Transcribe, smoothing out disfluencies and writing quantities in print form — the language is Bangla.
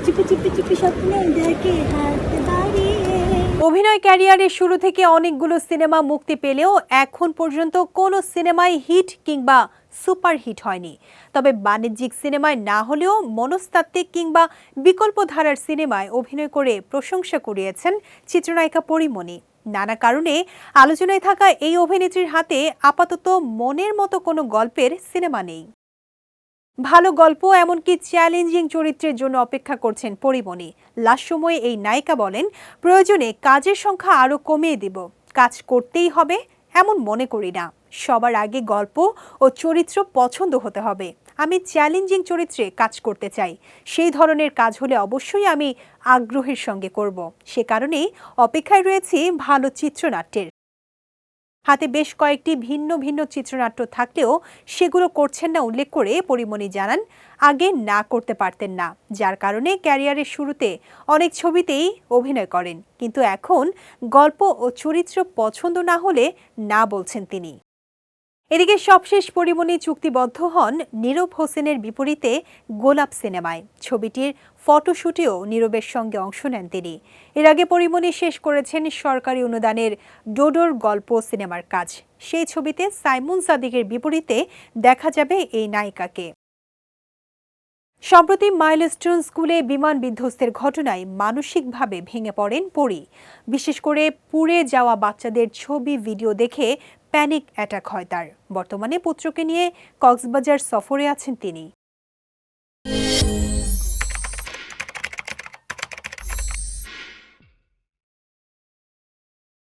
চুপি চুপি চুপি স্বপ্নে দেখে হাত বাড়িয়ে। অভিনয় ক্যারিয়ারের শুরু থেকে অনেকগুলো সিনেমা মুক্তি পেলেও এখন পর্যন্ত কোনো সিনেমাই হিট কিংবা সুপারহিট হয়নি। তবে বাণিজ্যিক সিনেমায় না হলেও মনস্তাত্ত্বিক কিংবা বিকল্প ধারার সিনেমায় অভিনয় করে প্রশংসা কুড়িয়েছেন চিত্রনায়িকা পরীমণি। নানা কারণে আলোচনায় থাকা এই অভিনেত্রীর হাতে আপাতত মনের মতো কোনো গল্পের সিনেমা নেই। ভালো গল্প এমনকি চ্যালেঞ্জিং চরিত্রের জন্য অপেক্ষা করছেন পরীমণি। লাস্ট সময়ে এই নায়িকা বলেন, প্রয়োজনে কাজের সংখ্যা আরও কমিয়ে দিব, কাজ করতেই হবে এমন মনে করি না। সবার আগে গল্প ও চরিত্র পছন্দ হতে হবে। আমি চ্যালেঞ্জিং চরিত্রে কাজ করতে চাই, সেই ধরনের কাজ হলে অবশ্যই আমি আগ্রহের সঙ্গে করব। সে কারণেই অপেক্ষায় রয়েছি ভালো চিত্রনাট্যের। হাতে বেশ কয়েকটি ভিন্ন ভিন্ন চিত্রনাট্য থাকলেও সেগুলো করছেন না উল্লেখ করে পরীমণি জানান, আগে না করতে পারতেন না, যার কারণে ক্যারিয়ারের শুরুতে অনেক ছবিতেই অভিনয় করেন, কিন্তু এখন গল্প ও চরিত্র পছন্দ না হলে না বলছেন তিনি। এদিকে সবশেষ পরীমণি চুক্তিবদ্ধ হন নীরব হোসেনের বিপরীতে গোলাপ সিনেমায়। ছবিটির ফটোশুটেও নীরবের সঙ্গে অংশ নেন তিনি। এর আগে পরীমণি শেষ করেছেন সরকারি অনুদানের ডোডোর গল্প সিনেমার কাজ। সেই ছবিতে সাইমুন সাদিকের বিপরীতে দেখা যাবে এই নায়িকাকে। সম্প্রতি মাইলস্টোন স্কুলে বিমান বিধ্বস্তের ঘটনায় মানসিকভাবে ভেঙে পড়েন পরী। বিশেষ করে পুড়ে যাওয়া বাচ্চাদের ছবি ভিডিও দেখে প্যানিক অ্যাটাক হয় তার। বর্তমানে পুত্রকে নিয়ে কক্সবাজার সফরে আছেন তিনি।